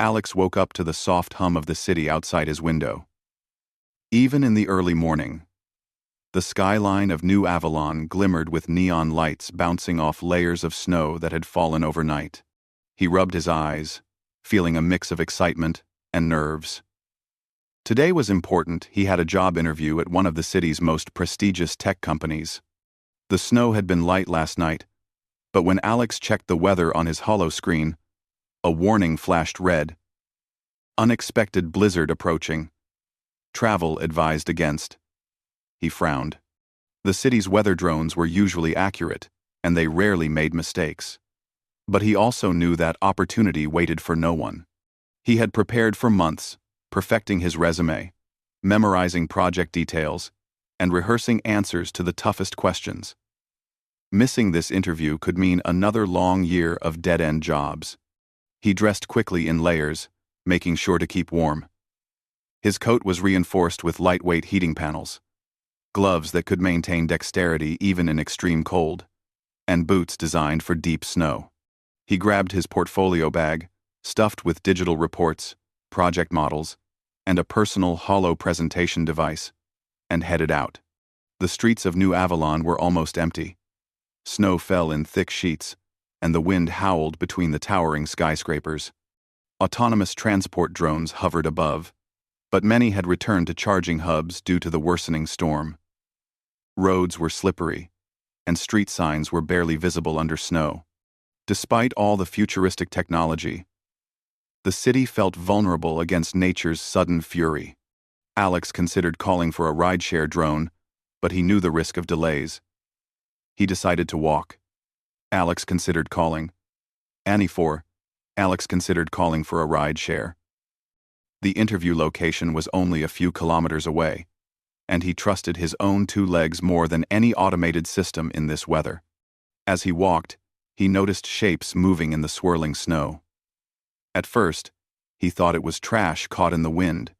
Alex woke up to the soft hum of the city outside his window. Even in the early morning, the skyline of New Avalon glimmered with neon lights bouncing off layers of snow that had fallen overnight. He rubbed his eyes, feeling a mix of excitement and nerves. Today was important. He had a job interview at one of the city's most prestigious tech companies. The snow had been light last night, but when Alex checked the weather on his holo screen, a warning flashed red. Unexpected blizzard approaching. Travel advised against. He frowned. The city's weather drones were usually accurate, and they rarely made mistakes. But he also knew that opportunity waited for no one. He had prepared for months, perfecting his resume, memorizing project details, and rehearsing answers to the toughest questions. Missing this interview could mean another long year of dead-end jobs. He dressed quickly in layers, making sure to keep warm. His coat was reinforced with lightweight heating panels, gloves that could maintain dexterity even in extreme cold, and boots designed for deep snow. He grabbed his portfolio bag, stuffed with digital reports, project models, and a personal holo presentation device, and headed out. The streets of New Avalon were almost empty. Snow fell in thick sheets, and the wind howled between the towering skyscrapers. Autonomous transport drones hovered above, but many had returned to charging hubs due to the worsening storm. Roads were slippery, and street signs were barely visible under snow. Despite all the futuristic technology, the city felt vulnerable against nature's sudden fury. Alex considered calling for a rideshare drone, but he knew the risk of delays. He decided to walk. Alex considered calling for a rideshare. The interview location was only a few kilometers away, and he trusted his own 2 legs more than any automated system in this weather. As he walked, he noticed shapes moving in the swirling snow. At first, he thought it was trash caught in the wind,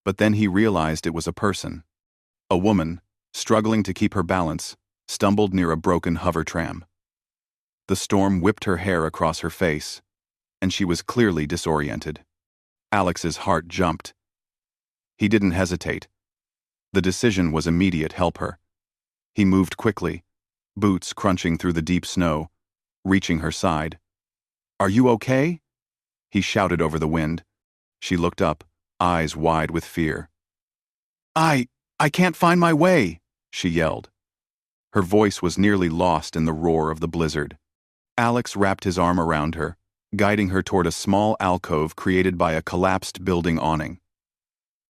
but then he realized it was a person. A woman, struggling to keep her balance, stumbled near a broken hover tram. The storm whipped her hair across her face, and she was clearly disoriented. Alex's heart jumped. He didn't hesitate. The decision was immediate: help her. He moved quickly, boots crunching through the deep snow, reaching her side. "Are you okay?" he shouted over the wind. She looked up, eyes wide with fear. I can't find my way," she yelled. Her voice was nearly lost in the roar of the blizzard. Alex wrapped his arm around her, guiding her toward a small alcove created by a collapsed building awning.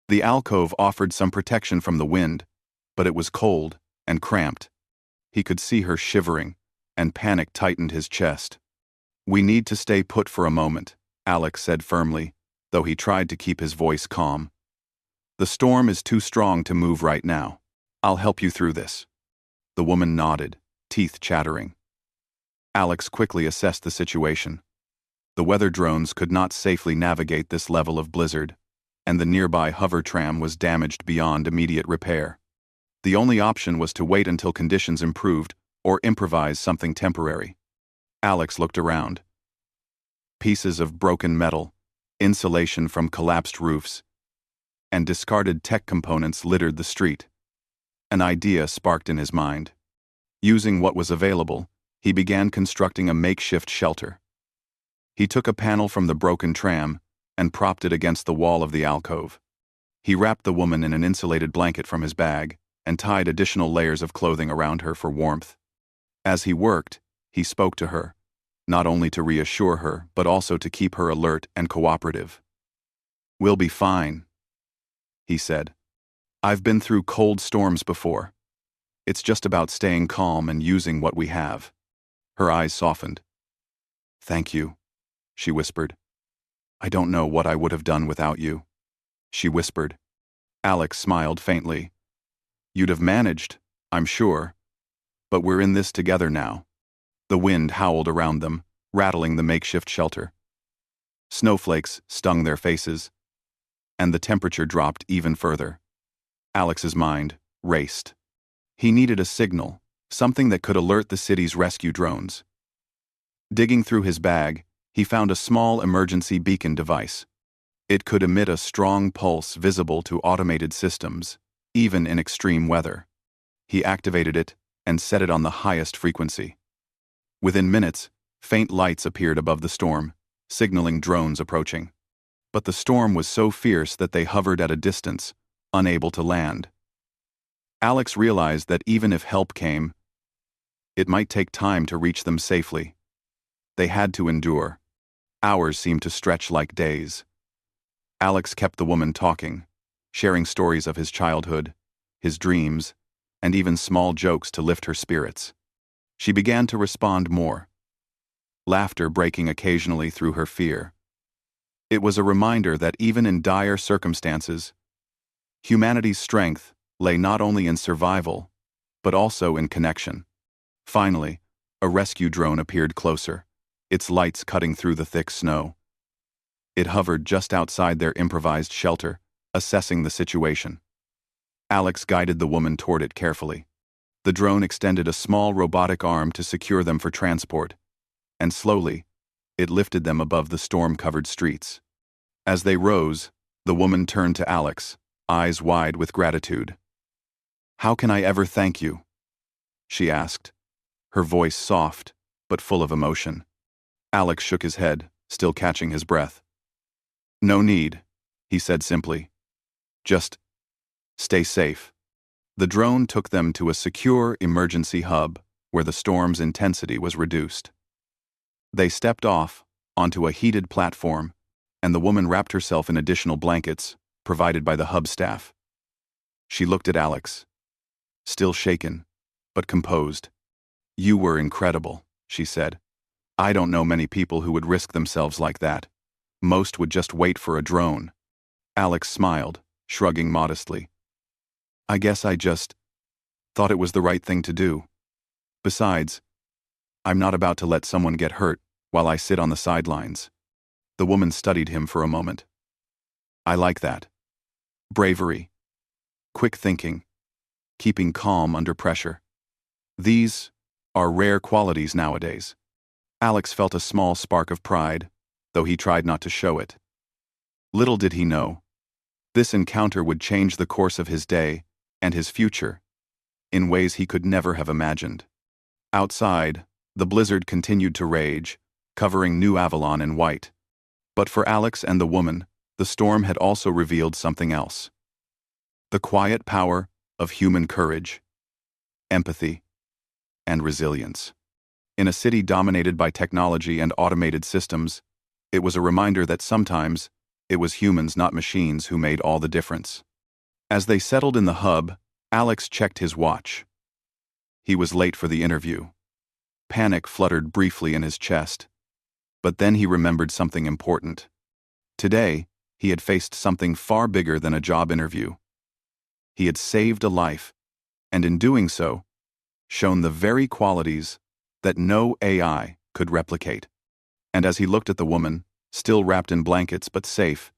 The alcove offered some protection from the wind, but it was cold and cramped. He could see her shivering, and panic tightened his chest. "We need to stay put for a moment," Alex said firmly, though he tried to keep his voice calm. "The storm is too strong to move right now. I'll help you through this." The woman nodded, teeth chattering. Alex quickly assessed the situation. The weather drones could not safely navigate this level of blizzard, and the nearby hover tram was damaged beyond immediate repair. The only option was to wait until conditions improved or improvise something temporary. Alex looked around. Pieces of broken metal, insulation from collapsed roofs, and discarded tech components littered the street. An idea sparked in his mind. Using what was available, he began constructing a makeshift shelter. He took a panel from the broken tram and propped it against the wall of the alcove. He wrapped the woman in an insulated blanket from his bag and tied additional layers of clothing around her for warmth. As he worked, he spoke to her, not only to reassure her, but also to keep her alert and cooperative. "We'll be fine," he said. "I've been through cold storms before. It's just about staying calm and using what we have." Her eyes softened. "Thank you," she whispered. "I don't know what I would have done without you," she whispered. Alex smiled faintly. "You'd have managed, I'm sure. But we're in this together now." The wind howled around them, rattling the makeshift shelter. Snowflakes stung their faces, and the temperature dropped even further. Alex's mind raced. He needed a signal, something that could alert the city's rescue drones. Digging through his bag, he found a small emergency beacon device. It could emit a strong pulse visible to automated systems, even in extreme weather. He activated it and set it on the highest frequency. Within minutes, faint lights appeared above the storm, signaling drones approaching. But the storm was so fierce that they hovered at a distance, unable to land. Alex realized that even if help came, it might take time to reach them safely. They had to endure. Hours seemed to stretch like days. Alex kept the woman talking, sharing stories of his childhood, his dreams, and even small jokes to lift her spirits. She began to respond more, laughter breaking occasionally through her fear. It was a reminder that even in dire circumstances, humanity's strength lay not only in survival, but also in connection. Finally, a rescue drone appeared closer, its lights cutting through the thick snow. It hovered just outside their improvised shelter, assessing the situation. Alex guided the woman toward it carefully. The drone extended a small robotic arm to secure them for transport, and slowly, it lifted them above the storm-covered streets. As they rose, the woman turned to Alex, eyes wide with gratitude. "How can I ever thank you?" she asked, her voice soft but full of emotion. Alex shook his head, still catching his breath. "No need," he said simply. "Just stay safe." The drone took them to a secure emergency hub where the storm's intensity was reduced. They stepped off onto a heated platform, and the woman wrapped herself in additional blankets provided by the hub staff. She looked at Alex, still shaken, but composed. "You were incredible," she said. "I don't know many people who would risk themselves like that. Most would just wait for a drone." Alex smiled, shrugging modestly. "I guess I just thought it was the right thing to do. Besides, I'm not about to let someone get hurt while I sit on the sidelines." The woman studied him for a moment. "I like that. Bravery, quick thinking, keeping calm under pressure. These are rare qualities nowadays." Alex felt a small spark of pride, though he tried not to show it. Little did he know, this encounter would change the course of his day and his future in ways he could never have imagined. Outside, the blizzard continued to rage, covering New Avalon in white. But for Alex and the woman, the storm had also revealed something else. The quiet power of human courage, empathy, and resilience. In a city dominated by technology and automated systems, it was a reminder that sometimes it was humans, not machines, who made all the difference. As they settled in the hub, Alex checked his watch. He was late for the interview. Panic fluttered briefly in his chest, but then he remembered something important. Today, he had faced something far bigger than a job interview. He had saved a life, and in doing so, shown the very qualities that no AI could replicate. And as he looked at the woman, still wrapped in blankets but safe,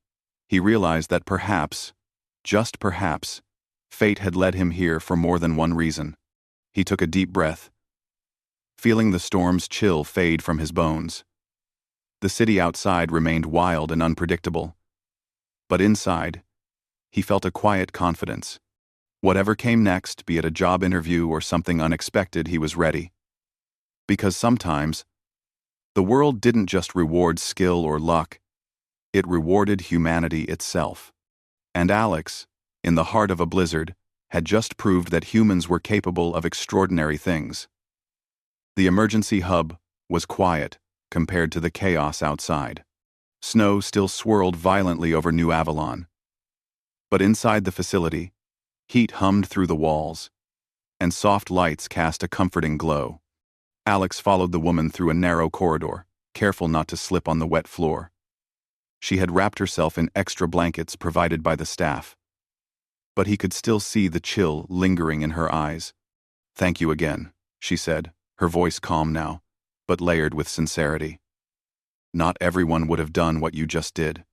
he realized that perhaps, just perhaps, fate had led him here for more than one reason. He took a deep breath, feeling the storm's chill fade from his bones. The city outside remained wild and unpredictable, but inside, he felt a quiet confidence. Whatever came next, be it a job interview or something unexpected, he was ready. Because sometimes, the world didn't just reward skill or luck, it rewarded humanity itself. And Alex, in the heart of a blizzard, had just proved that humans were capable of extraordinary things. The emergency hub was quiet compared to the chaos outside. Snow still swirled violently over New Avalon. But inside the facility, heat hummed through the walls, and soft lights cast a comforting glow. Alex followed the woman through a narrow corridor, careful not to slip on the wet floor. She had wrapped herself in extra blankets provided by the staff, but he could still see the chill lingering in her eyes. "Thank you again," she said, her voice calm now, but layered with sincerity. "Not everyone would have done what you just did.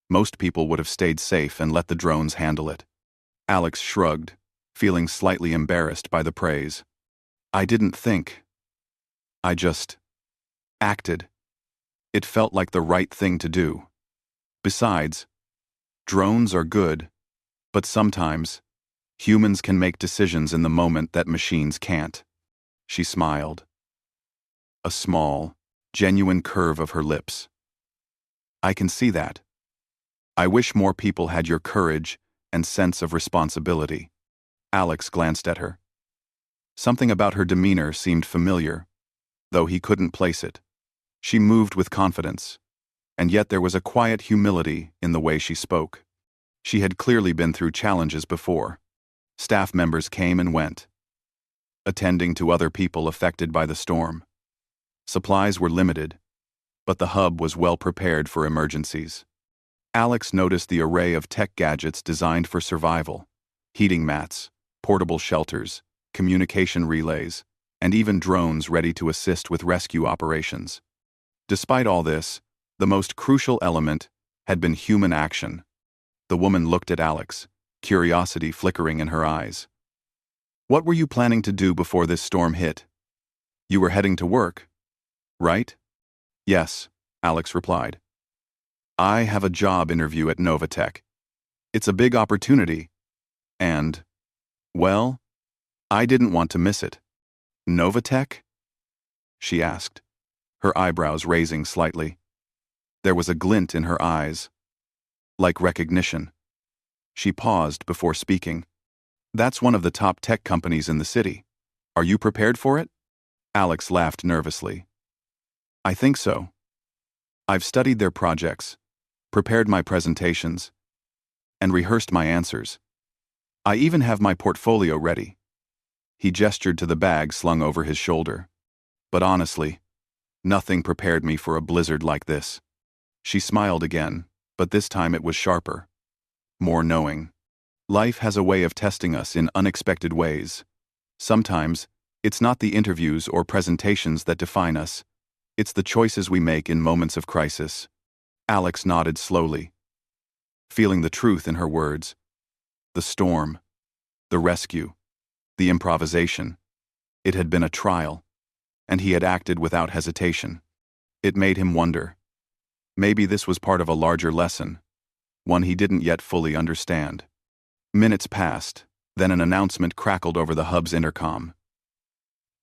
Most people would have stayed safe and let the drones handle it." Alex shrugged, feeling slightly embarrassed by the praise. "I didn't think. I just acted." It felt like the right thing to do. Besides, drones are good, but sometimes, humans can make decisions in the moment that machines can't. She smiled. A small, genuine curve of her lips. I can see that. I wish more people had your courage and sense of responsibility. Alex glanced at her. Something about her demeanor seemed familiar, though he couldn't place it. She moved with confidence, and yet there was a quiet humility in the way she spoke. She had clearly been through challenges before. Staff members came and went, attending to other people affected by the storm. Supplies were limited, but the hub was well prepared for emergencies. Alex noticed the array of tech gadgets designed for survival: heating mats, portable shelters, communication relays, and even drones ready to assist with rescue operations. Despite all this, the most crucial element had been human action. The woman looked at Alex, curiosity flickering in her eyes. What were you planning to do before this storm hit? You were heading to work, right? Yes, Alex replied. I have a job interview at Novatech. It's a big opportunity, and, well, I didn't want to miss it. Novatech? She asked, her eyebrows raising slightly. There was a glint in her eyes, like recognition. She paused before speaking. That's one of the top tech companies in the city. Are you prepared for it? Alex laughed nervously. I think so. I've studied their projects, prepared my presentations, and rehearsed my answers. I even have my portfolio ready. He gestured to the bag slung over his shoulder. But honestly, nothing prepared me for a blizzard like this. She smiled again, but this time it was sharper, more knowing. Life has a way of testing us in unexpected ways. Sometimes, it's not the interviews or presentations that define us. It's the choices we make in moments of crisis. Alex nodded slowly, feeling the truth in her words. The storm, the rescue, the improvisation. It had been a trial, and he had acted without hesitation. It made him wonder. Maybe this was part of a larger lesson, one he didn't yet fully understand. Minutes passed, then an announcement crackled over the hub's intercom.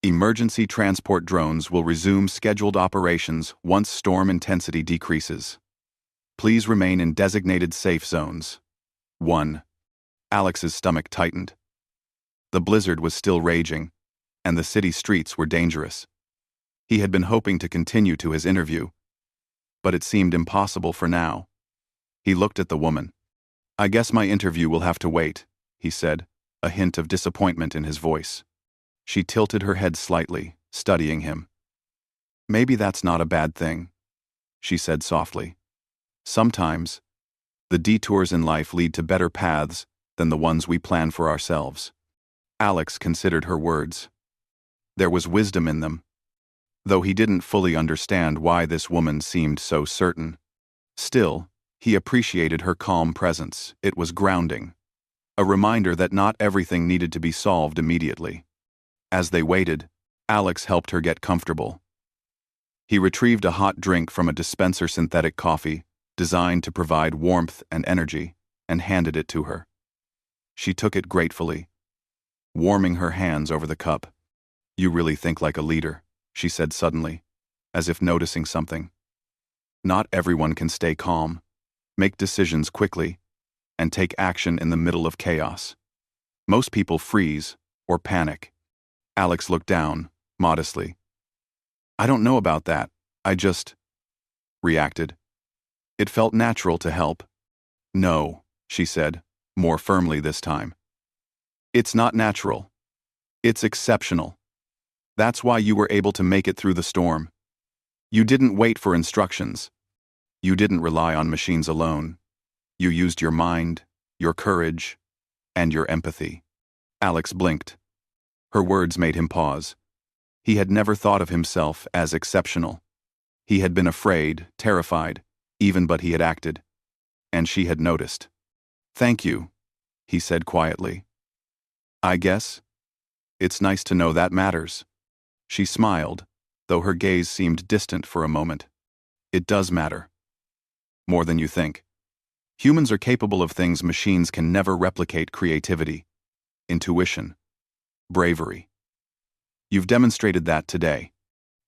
Emergency transport drones will resume scheduled operations once storm intensity decreases. Please remain in designated safe zones. 1. Alex's stomach tightened. The blizzard was still raging, and the city streets were dangerous. He had been hoping to continue to his interview, but it seemed impossible for now. He looked at the woman. I guess my interview will have to wait, he said, a hint of disappointment in his voice. She tilted her head slightly, studying him. Maybe that's not a bad thing, she said softly. Sometimes, the detours in life lead to better paths than the ones we plan for ourselves. Alex considered her words. There was wisdom in them, though he didn't fully understand why this woman seemed so certain. Still, he appreciated her calm presence. It was grounding, a reminder that not everything needed to be solved immediately. As they waited, Alex helped her get comfortable. He retrieved a hot drink from a dispenser synthetic coffee, designed to provide warmth and energy, and handed it to her. She took it gratefully, warming her hands over the cup. You really think like a leader, she said suddenly, as if noticing something. Not everyone can stay calm, make decisions quickly, and take action in the middle of chaos. Most people freeze or panic. Alex looked down, modestly. I don't know about that. I just reacted. It felt natural to help. No, she said, more firmly this time. It's not natural. It's exceptional. That's why you were able to make it through the storm. You didn't wait for instructions. You didn't rely on machines alone. You used your mind, your courage, and your empathy. Alex blinked. Her words made him pause. He had never thought of himself as exceptional. He had been afraid, terrified, but he had acted. And she had noticed. Thank you, he said quietly. I guess. It's nice to know that matters. She smiled, though her gaze seemed distant for a moment. It does matter. More than you think. Humans are capable of things machines can never replicate: creativity, intuition, bravery. You've demonstrated that today.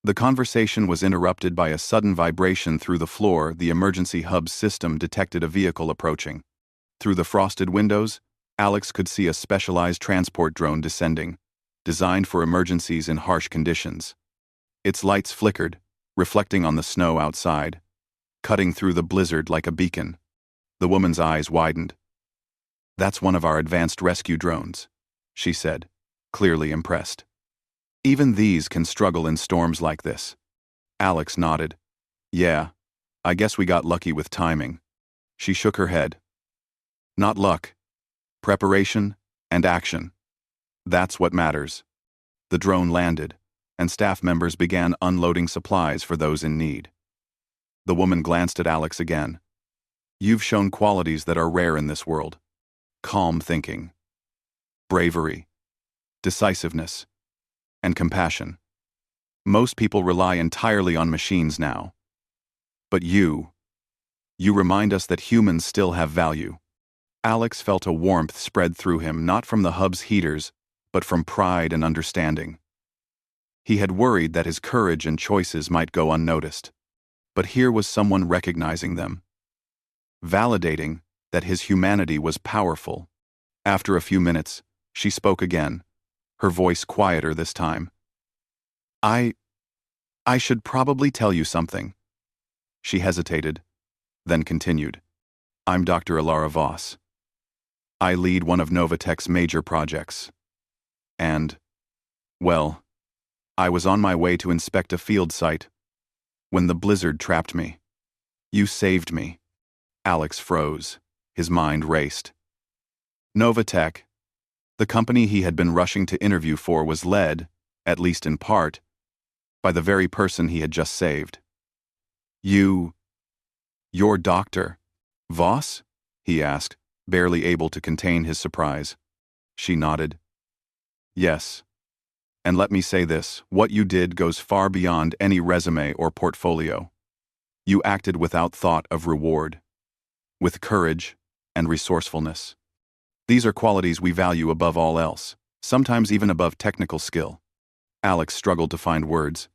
The conversation was interrupted by a sudden vibration through the floor. The emergency hub system detected a vehicle approaching. Through the frosted windows, Alex could see a specialized transport drone descending, designed for emergencies in harsh conditions. Its lights flickered, reflecting on the snow outside, cutting through the blizzard like a beacon. The woman's eyes widened. "That's one of our advanced rescue drones," she said, clearly impressed. "Even these can struggle in storms like this." Alex nodded. "Yeah, I guess we got lucky with timing." She shook her head. "Not luck. Preparation and action. That's what matters." The drone landed, and staff members began unloading supplies for those in need. The woman glanced at Alex again. "You've shown qualities that are rare in this world. Calm thinking, bravery, decisiveness, and compassion. Most people rely entirely on machines now. But you remind us that humans still have value." Alex felt a warmth spread through him, not from the hub's heaters, but from pride and understanding. He had worried that his courage and choices might go unnoticed. But here was someone recognizing them, validating that his humanity was powerful. After a few minutes, she spoke again, her voice quieter this time. I should probably tell you something." She hesitated, then continued. "I'm Dr. Alara Voss. I lead one of Novatech's major projects. And, well, I was on my way to inspect a field site when the blizzard trapped me. You saved me." Alex froze. His mind raced. Novatech, the company he had been rushing to interview for, was led, at least in part, by the very person he had just saved. You're Dr. Voss?" he asked, barely able to contain his surprise. She nodded. "Yes. And let me say this, what you did goes far beyond any resume or portfolio. You acted without thought of reward, with courage and resourcefulness. These are qualities we value above all else, sometimes even above technical skill." Alex struggled to find words.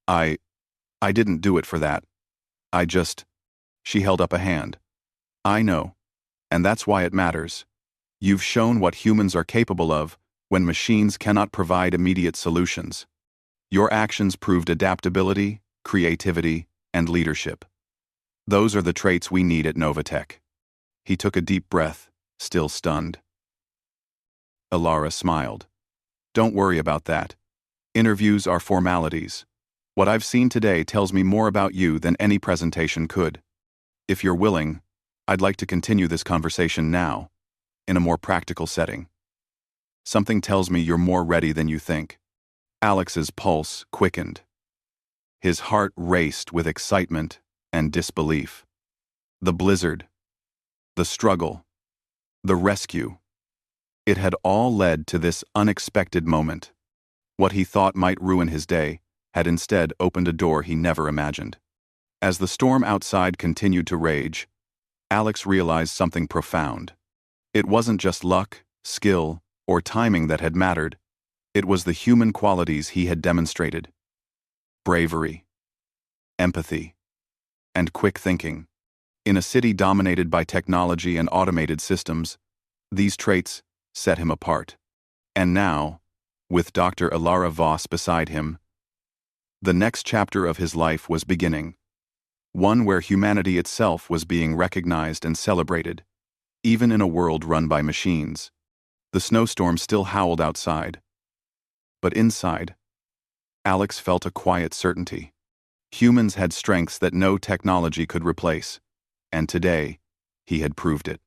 I didn't do it for that. She held up a hand. "I know, and that's why it matters. You've shown what humans are capable of when machines cannot provide immediate solutions. Your actions proved adaptability, creativity, and leadership. Those are the traits we need at Novatech." He took a deep breath, still stunned. Alara smiled. "Don't worry about that. Interviews are formalities. What I've seen today tells me more about you than any presentation could. If you're willing, I'd like to continue this conversation now, in a more practical setting. Something tells me you're more ready than you think." Alex's pulse quickened. His heart raced with excitement and disbelief. The blizzard, the struggle, the rescue. It had all led to this unexpected moment. What he thought might ruin his day had instead opened a door he never imagined. As the storm outside continued to rage, Alex realized something profound. It wasn't just luck, skill, or timing that had mattered. It was the human qualities he had demonstrated: bravery, empathy, and quick thinking. In a city dominated by technology and automated systems, these traits set him apart. And now, with Dr. Alara Voss beside him, the next chapter of his life was beginning. One where humanity itself was being recognized and celebrated, even in a world run by machines. The snowstorm still howled outside. But inside, Alex felt a quiet certainty. Humans had strengths that no technology could replace, and today, he had proved it.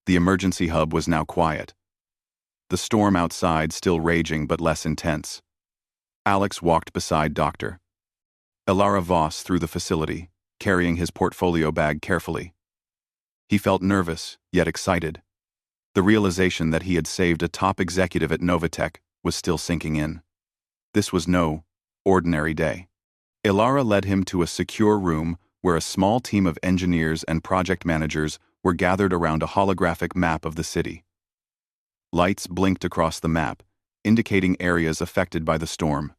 The emergency hub was now quiet. The storm outside still raging but less intense. Alex walked beside Dr. Alara Voss through the facility, carrying his portfolio bag carefully. He felt nervous, yet excited. The realization that he had saved a top executive at Novatech was still sinking in. This was no ordinary day. Ilara led him to a secure room where a small team of engineers and project managers were gathered around a holographic map of the city. Lights blinked across the map, indicating areas affected by the storm.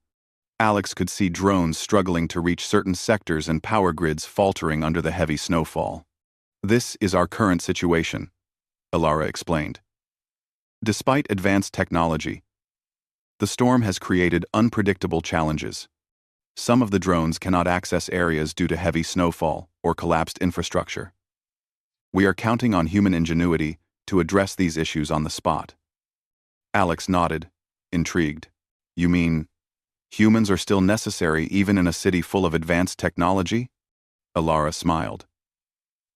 Alex could see drones struggling to reach certain sectors and power grids faltering under the heavy snowfall. "This is our current situation," Ilara explained. "Despite advanced technology, the storm has created unpredictable challenges. Some of the drones cannot access areas due to heavy snowfall or collapsed infrastructure. We are counting on human ingenuity to address these issues on the spot." Alex nodded, intrigued. "You mean humans are still necessary even in a city full of advanced technology?" Ilara smiled.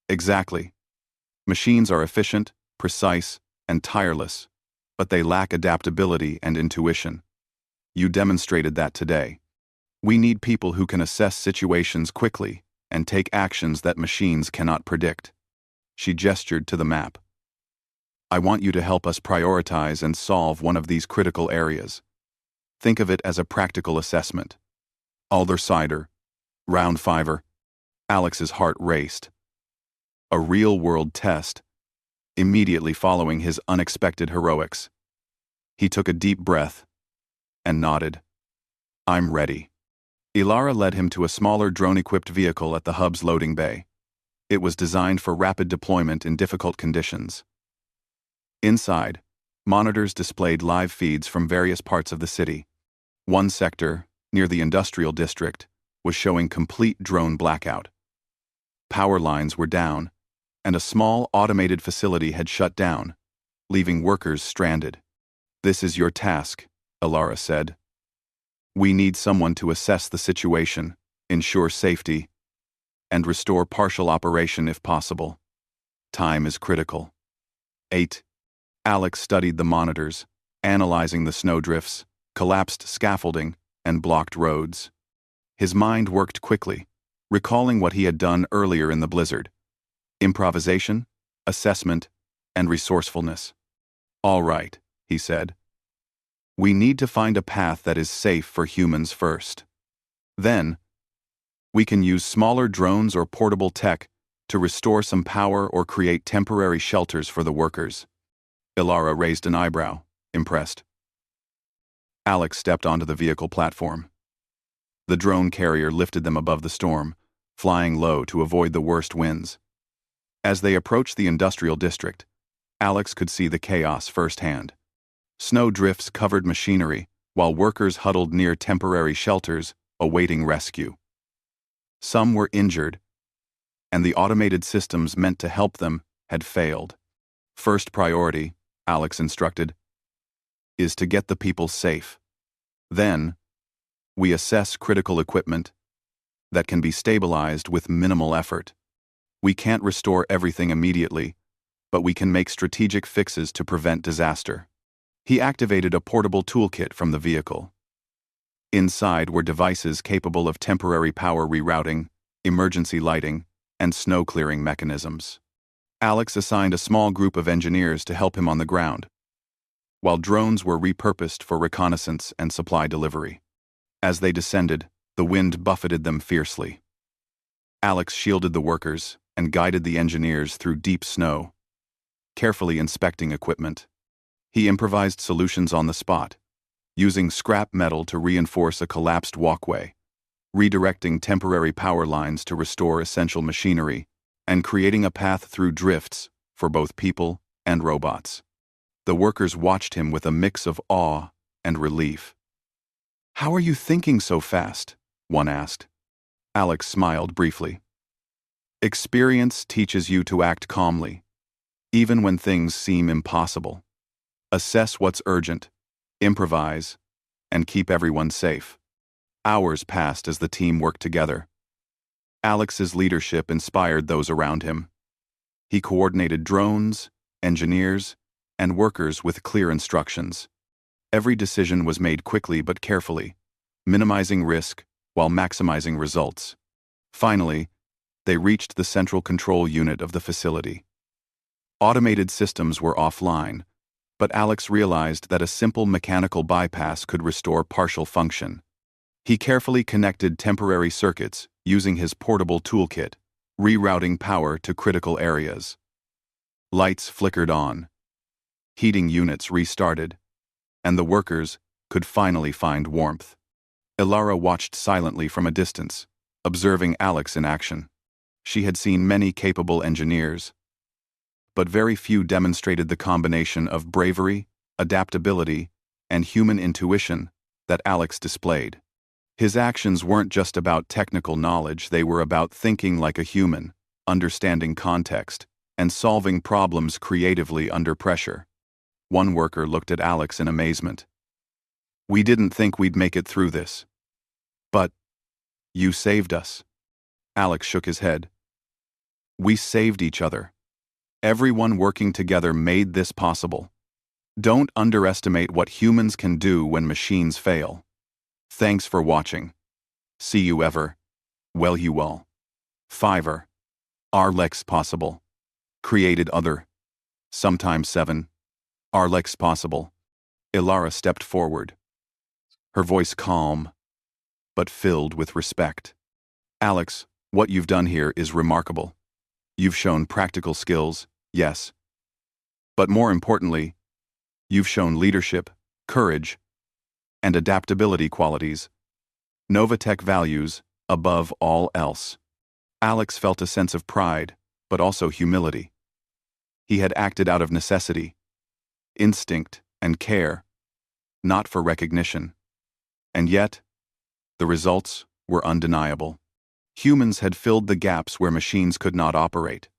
"Exactly. Machines are efficient, precise, and tireless, but they lack adaptability and intuition. You demonstrated that today. We need people who can assess situations quickly and take actions that machines cannot predict." She gestured to the map. "I want you to help us prioritize and solve one of these critical areas. Think of it as a practical assessment. Alder Cider. Round Fiver." Alex's heart raced. A real-world test, immediately following his unexpected heroics. He took a deep breath and nodded. "I'm ready." Ilara led him to a smaller drone-equipped vehicle at the hub's loading bay. It was designed for rapid deployment in difficult conditions. Inside, monitors displayed live feeds from various parts of the city. One sector, near the industrial district, was showing complete drone blackout. Power lines were down, and a small automated facility had shut down, leaving workers stranded. "This is your task," Ilara said. "We need someone to assess the situation, ensure safety, and restore partial operation if possible. Time is critical." 8. Alex studied the monitors, analyzing the snowdrifts, collapsed scaffolding, and blocked roads. His mind worked quickly, recalling what he had done earlier in the blizzard. Improvisation, assessment, and resourcefulness. "All right," he said. "We need to find a path that is safe for humans first. Then, we can use smaller drones or portable tech to restore some power or create temporary shelters for the workers." Ilara raised an eyebrow, impressed. Alex stepped onto the vehicle platform. The drone carrier lifted them above the storm, flying low to avoid the worst winds. As they approached the industrial district, Alex could see the chaos firsthand. Snow drifts covered machinery, while workers huddled near temporary shelters, awaiting rescue. Some were injured, and the automated systems meant to help them had failed. "First priority," Alex instructed, "is to get the people safe. Then, we assess critical equipment that can be stabilized with minimal effort. We can't restore everything immediately, but we can make strategic fixes to prevent disaster." He activated a portable toolkit from the vehicle. Inside were devices capable of temporary power rerouting, emergency lighting, and snow-clearing mechanisms. Alex assigned a small group of engineers to help him on the ground, while drones were repurposed for reconnaissance and supply delivery. As they descended, the wind buffeted them fiercely. Alex shielded the workers and guided the engineers through deep snow, carefully inspecting equipment. He improvised solutions on the spot, using scrap metal to reinforce a collapsed walkway, redirecting temporary power lines to restore essential machinery, and creating a path through drifts for both people and robots. The workers watched him with a mix of awe and relief. "How are you thinking so fast?" one asked. Alex smiled briefly. "Experience teaches you to act calmly, even when things seem impossible. Assess what's urgent, improvise, and keep everyone safe." Hours passed as the team worked together. Alex's leadership inspired those around him. He coordinated drones, engineers, and workers with clear instructions. Every decision was made quickly but carefully, minimizing risk while maximizing results. Finally, they reached the central control unit of the facility. Automated systems were offline, but Alex realized that a simple mechanical bypass could restore partial function. He carefully connected temporary circuits using his portable toolkit, rerouting power to critical areas. Lights flickered on. Heating units restarted, and the workers could finally find warmth. Ilara watched silently from a distance, observing Alex in action. She had seen many capable engineers, but very few demonstrated the combination of bravery, adaptability, and human intuition that Alex displayed. His actions weren't just about technical knowledge, they were about thinking like a human, understanding context, and solving problems creatively under pressure. One worker looked at Alex in amazement. "We didn't think we'd make it through this. But you saved us." Alex shook his head. "We saved each other. Everyone working together made this possible. Don't underestimate what humans can do when machines fail." Thanks for watching. See you ever. Well you all. Fiverr. Arlex possible. Created other. Sometimes 7. Arlex possible. Ilara stepped forward. Her voice calm, but filled with respect. "Alex, what you've done here is remarkable. You've shown practical skills, yes. But more importantly, you've shown leadership, courage, and adaptability qualities. Novatech values above all else." Alex felt a sense of pride, but also humility. He had acted out of necessity, instinct, and care, not for recognition. And yet, the results were undeniable. Humans had filled the gaps where machines could not operate.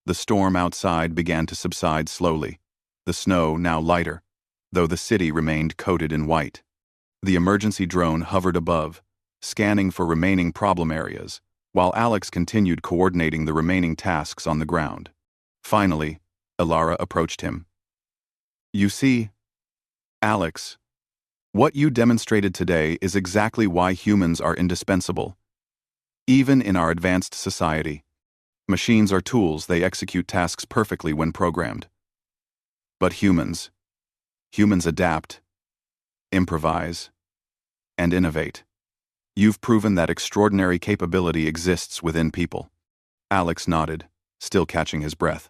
The storm outside began to subside slowly, the snow now lighter, though the city remained coated in white. The emergency drone hovered above, scanning for remaining problem areas, while Alex continued coordinating the remaining tasks on the ground. Finally, Ilara approached him. "You see, Alex, what you demonstrated today is exactly why humans are indispensable. Even in our advanced society, machines are tools, they execute tasks perfectly when programmed. But humans adapt, improvise, and innovate. You've proven that extraordinary capability exists within people." Alex nodded, still catching his breath.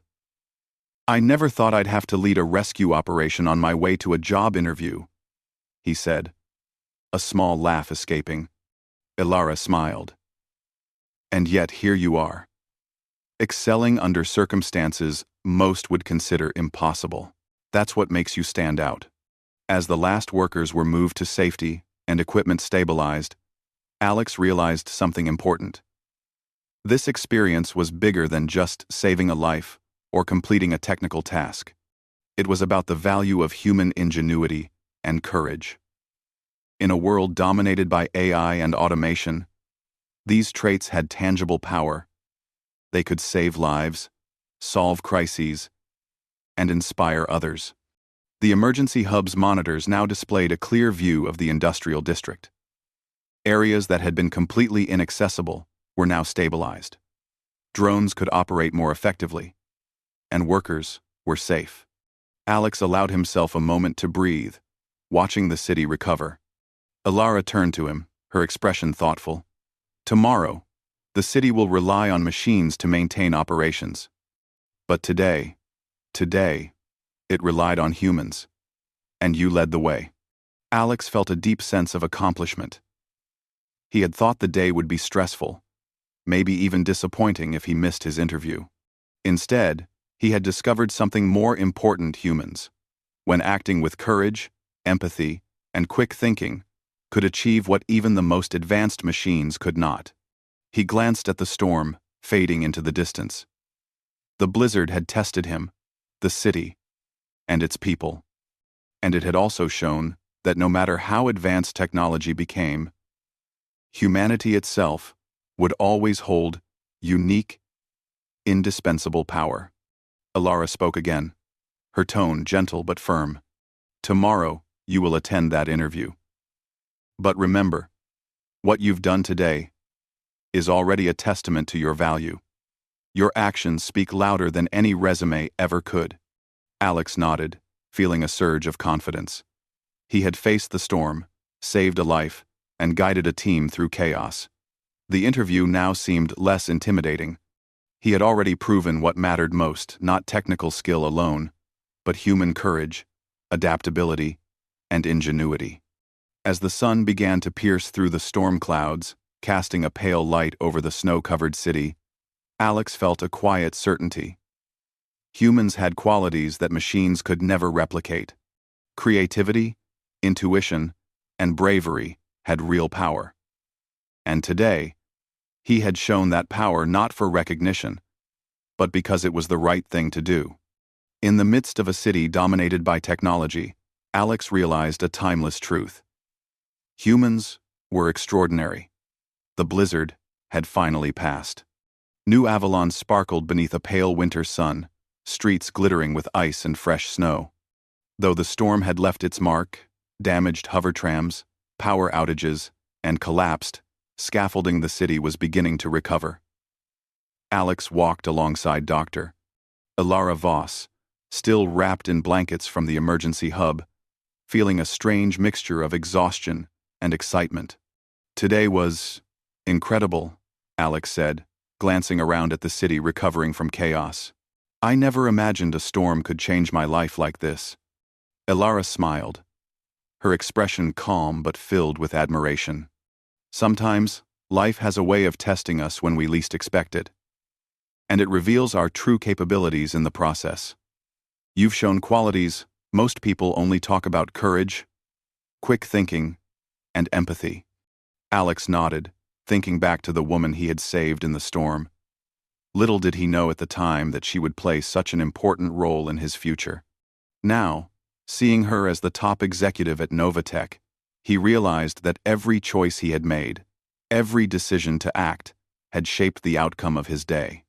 "I never thought I'd have to lead a rescue operation on my way to a job interview," he said, a small laugh escaping. Ilara smiled. "And yet here you are, excelling under circumstances most would consider impossible. That's what makes you stand out." As the last workers were moved to safety and equipment stabilized, Alex realized something important. This experience was bigger than just saving a life or completing a technical task. It was about the value of human ingenuity and courage. In a world dominated by AI and automation, these traits had tangible power. They could save lives, solve crises, and inspire others. The emergency hub's monitors now displayed a clear view of the industrial district. Areas that had been completely inaccessible were now stabilized. Drones could operate more effectively, and workers were safe. Alex allowed himself a moment to breathe, watching the city recover. Ilara turned to him, her expression thoughtful. "Tomorrow, the city will rely on machines to maintain operations. But today, it relied on humans. And you led the way." Alex felt a deep sense of accomplishment. He had thought the day would be stressful, maybe even disappointing if he missed his interview. Instead, he had discovered something more important: humans, when acting with courage, empathy, and quick thinking, could achieve what even the most advanced machines could not. He glanced at the storm, fading into the distance. The blizzard had tested him, the city, and its people. And it had also shown that no matter how advanced technology became, humanity itself would always hold unique, indispensable power. Ilara spoke again, her tone gentle but firm. "Tomorrow, you will attend that interview. But remember, what you've done today is already a testament to your value. Your actions speak louder than any resume ever could." Alex nodded, feeling a surge of confidence. He had faced the storm, saved a life, and guided a team through chaos. The interview now seemed less intimidating. He had already proven what mattered most, not technical skill alone, but human courage, adaptability, and ingenuity. As the sun began to pierce through the storm clouds, casting a pale light over the snow-covered city, Alex felt a quiet certainty. Humans had qualities that machines could never replicate. Creativity, intuition, and bravery had real power. And today, he had shown that power not for recognition, but because it was the right thing to do. In the midst of a city dominated by technology, Alex realized a timeless truth. Humans were extraordinary. The blizzard had finally passed. New Avalon sparkled beneath a pale winter sun, streets glittering with ice and fresh snow. Though the storm had left its mark, damaged hover trams, power outages, and collapsed, scaffolding the city was beginning to recover. Alex walked alongside Dr. Ilara Voss, still wrapped in blankets from the emergency hub, feeling a strange mixture of exhaustion and excitement. Today was incredible, Alex said, glancing around at the city recovering from chaos. I never imagined a storm could change my life like this. Ilara smiled, her expression calm but filled with admiration. Sometimes, life has a way of testing us when we least expect it. And it reveals our true capabilities in the process. You've shown qualities most people only talk about: courage, quick thinking, and empathy. Alex nodded, thinking back to the woman he had saved in the storm. Little did he know at the time that she would play such an important role in his future. Now, seeing her as the top executive at Novatech, he realized that every choice he had made, every decision to act, had shaped the outcome of his day.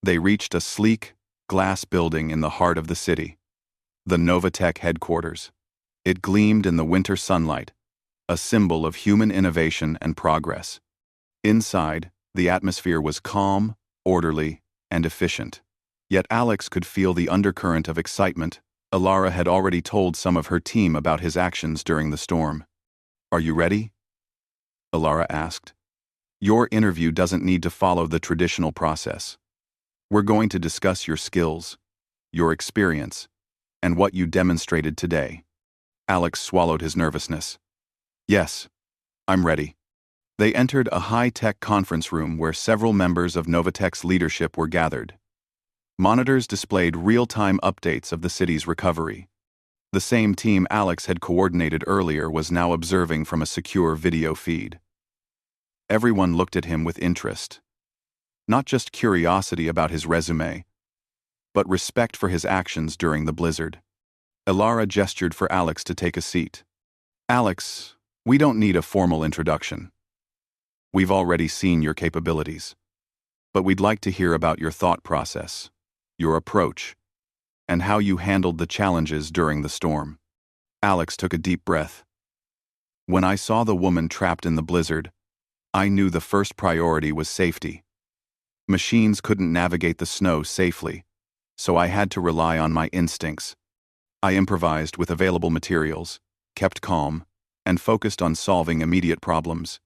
They reached a sleek, glass building in the heart of the city, the Novatech headquarters. It gleamed in the winter sunlight, a symbol of human innovation and progress. Inside, the atmosphere was calm, orderly, and efficient. Yet Alex could feel the undercurrent of excitement. Ilara had already told some of her team about his actions during the storm. "Are you ready?" Ilara asked. "Your interview doesn't need to follow the traditional process. We're going to discuss your skills, your experience, and what you demonstrated today." Alex swallowed his nervousness. "Yes, I'm ready." They entered a high-tech conference room where several members of Novatech's leadership were gathered. Monitors displayed real-time updates of the city's recovery. The same team Alex had coordinated earlier was now observing from a secure video feed. Everyone looked at him with interest. Not just curiosity about his resume, but respect for his actions during the blizzard. Ilara gestured for Alex to take a seat. "Alex, we don't need a formal introduction. We've already seen your capabilities. But we'd like to hear about your thought process, your approach, and how you handled the challenges during the storm." Alex took a deep breath. "When I saw the woman trapped in the blizzard, I knew the first priority was safety. Machines couldn't navigate the snow safely, so I had to rely on my instincts. I improvised with available materials, kept calm, and focused on solving immediate problems.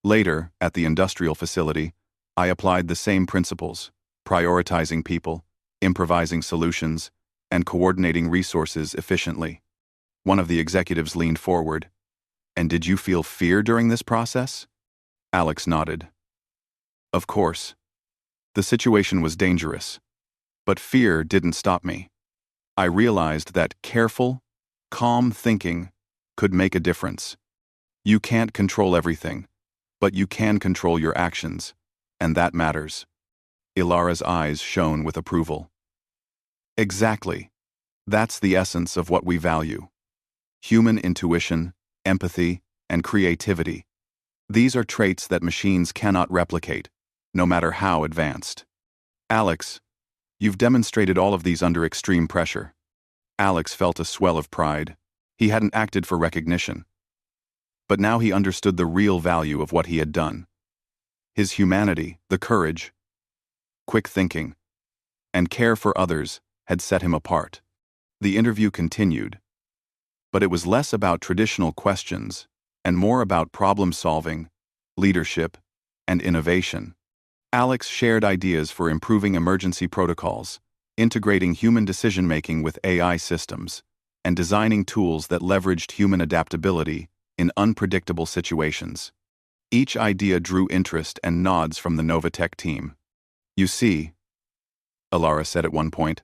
Later, at the industrial facility, I applied the same principles, prioritizing people, improvising solutions, and coordinating resources efficiently." One of the executives leaned forward. "And did you feel fear during this process?" Alex nodded. "Of course. The situation was dangerous, but fear didn't stop me. I realized that careful, calm thinking could make a difference. You can't control everything, but you can control your actions, and that matters." Ilara's eyes shone with approval. "Exactly. That's the essence of what we value. Human intuition, empathy, and creativity. These are traits that machines cannot replicate, no matter how advanced. Alex, you've demonstrated all of these under extreme pressure." Alex felt a swell of pride. He hadn't acted for recognition. But now he understood the real value of what he had done. His humanity, the courage, quick thinking, and care for others had set him apart. The interview continued, but it was less about traditional questions and more about problem-solving, leadership, and innovation. Alex shared ideas for improving emergency protocols, integrating human decision-making with AI systems, and designing tools that leveraged human adaptability in unpredictable situations. Each idea drew interest and nods from the Novatech team. "You see," Alara said at one point,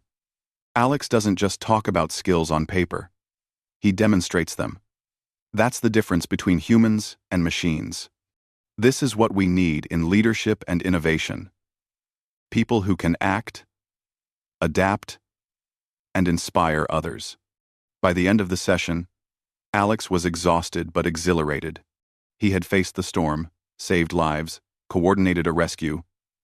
"Alex doesn't just talk about skills on paper. He demonstrates them. That's the difference between humans and machines. This is what we need in leadership and innovation. People who can act, adapt, and inspire others." By the end of the session, Alex was exhausted but exhilarated. He had faced the storm, saved lives, coordinated a rescue,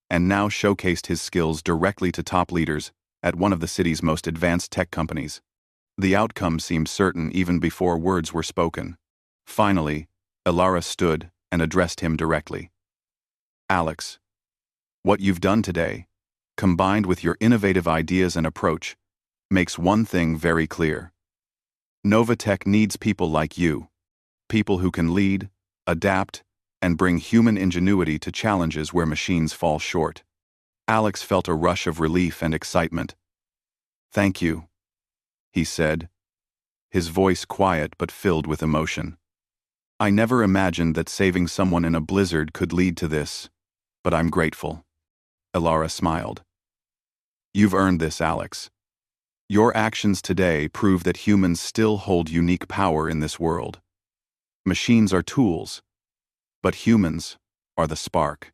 and now showcased his skills directly to top leaders at one of the city's most advanced tech companies. The outcome seemed certain even before words were spoken. Finally, Alara stood and addressed him directly. "Alex, what you've done today, combined with your innovative ideas and approach, makes one thing very clear. Novatech needs people like you, people who can lead, adapt, and bring human ingenuity to challenges where machines fall short." Alex felt a rush of relief and excitement. "Thank you," he said, his voice quiet but filled with emotion. "I never imagined that saving someone in a blizzard could lead to this, but I'm grateful." Alara smiled. "You've earned this, Alex. Your actions today prove that humans still hold unique power in this world. Machines are tools, but humans are the spark."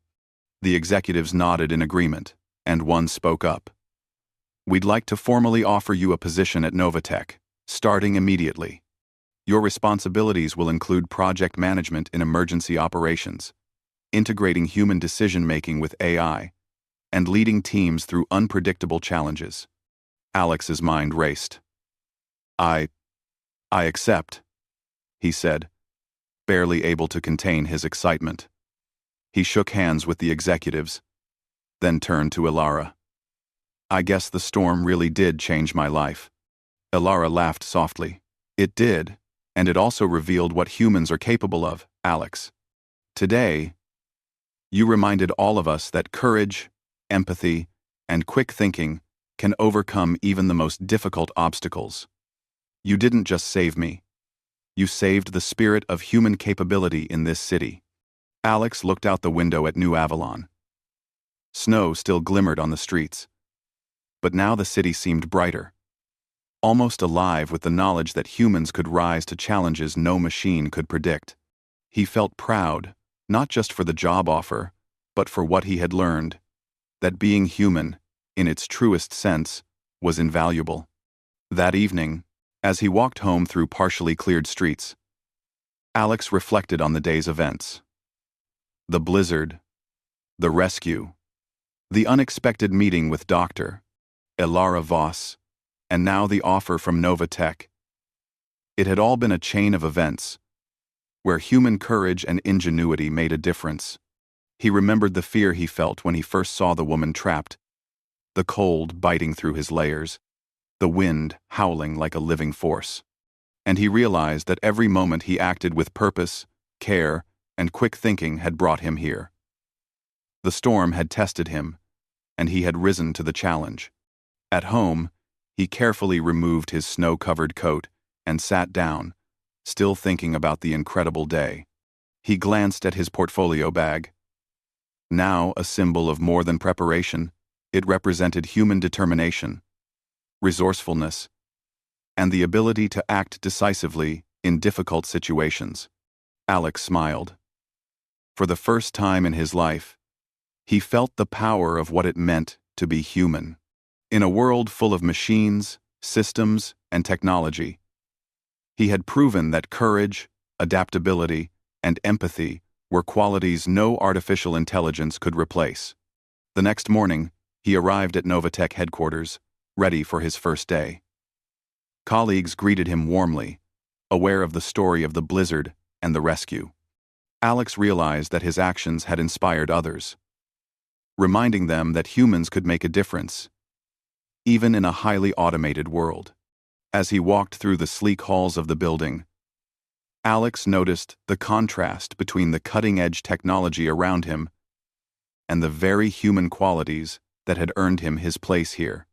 The executives nodded in agreement, and one spoke up. "We'd like to formally offer you a position at Novatech, starting immediately. Your responsibilities will include project management in emergency operations, integrating human decision-making with AI, and leading teams through unpredictable challenges." Alex's mind raced. I accept," he said, barely able to contain his excitement. He shook hands with the executives, then turned to Alara. "I guess the storm really did change my life." Alara laughed softly. "It did, and it also revealed what humans are capable of, Alex. Today, you reminded all of us that courage, empathy, and quick thinking can overcome even the most difficult obstacles. You didn't just save me. You saved the spirit of human capability in this city." Alex looked out the window at New Avalon. Snow still glimmered on the streets, but now the city seemed brighter, almost alive with the knowledge that humans could rise to challenges no machine could predict. He felt proud, not just for the job offer, but for what he had learned, that being human, in its truest sense, was invaluable. That evening, as he walked home through partially cleared streets, Alex reflected on the day's events. The blizzard, the rescue, the unexpected meeting with Dr. Alara Voss, and now the offer from Novatech. It had all been a chain of events, where human courage and ingenuity made a difference. He remembered the fear he felt when he first saw the woman trapped, the cold biting through his layers, the wind howling like a living force. And he realized that every moment he acted with purpose, care, and quick thinking had brought him here. The storm had tested him, and he had risen to the challenge. At home, he carefully removed his snow-covered coat and sat down, still thinking about the incredible day. He glanced at his portfolio bag. Now a symbol of more than preparation, it represented human determination, resourcefulness, and the ability to act decisively in difficult situations. Alex smiled. For the first time in his life, he felt the power of what it meant to be human. In a world full of machines, systems, and technology, he had proven that courage, adaptability, and empathy were qualities no artificial intelligence could replace. The next morning, he arrived at Novatech headquarters, ready for his first day. Colleagues greeted him warmly, aware of the story of the blizzard and the rescue. Alex realized that his actions had inspired others, reminding them that humans could make a difference, even in a highly automated world. As he walked through the sleek halls of the building, Alex noticed the contrast between the cutting-edge technology around him and the very human qualities that had earned him his place here.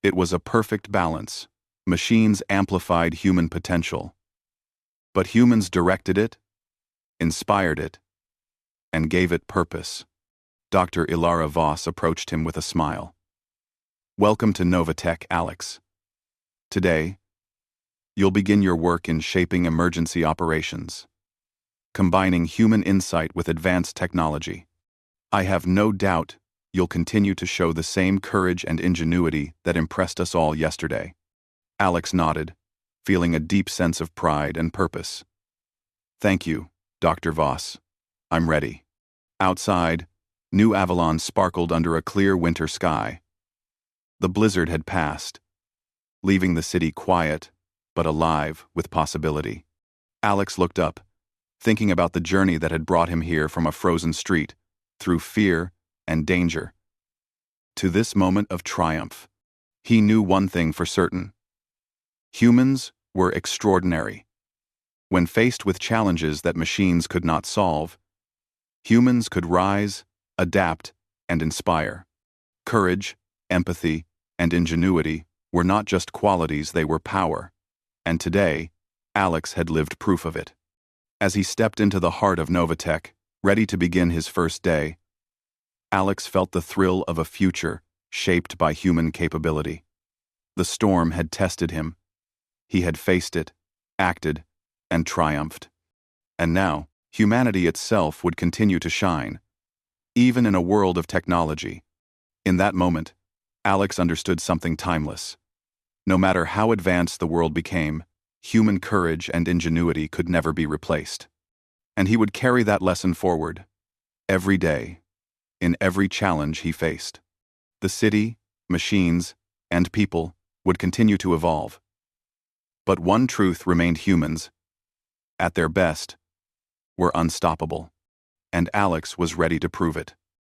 It was a perfect balance. Machines amplified human potential, but humans directed it, inspired it, and gave it purpose. Dr. Ilara Voss approached him with a smile. "Welcome to Novatech, Alex. Today, you'll begin your work in shaping emergency operations, combining human insight with advanced technology. I have no doubt you'll continue to show the same courage and ingenuity that impressed us all yesterday." Alex nodded, feeling a deep sense of pride and purpose. "Thank you, Dr. Voss. I'm ready." Outside, New Avalon sparkled under a clear winter sky. The blizzard had passed, leaving the city quiet but alive with possibility. Alex looked up, thinking about the journey that had brought him here from a frozen street, through fear and danger, to this moment of triumph. He knew one thing for certain. Humans were extraordinary. When faced with challenges that machines could not solve, humans could rise, adapt, and inspire. Courage, empathy, and ingenuity were not just qualities, they were power. And today, Alex had lived proof of it. As he stepped into the heart of Novatech, ready to begin his first day, Alex felt the thrill of a future shaped by human capability. The storm had tested him. He had faced it, acted, and triumphed. And now, humanity itself would continue to shine, even in a world of technology. In that moment, Alex understood something timeless. No matter how advanced the world became, human courage and ingenuity could never be replaced. And he would carry that lesson forward, every day, in every challenge he faced. The city, machines, and people would continue to evolve. But one truth remained: humans, at their best, were unstoppable. And Alex was ready to prove it.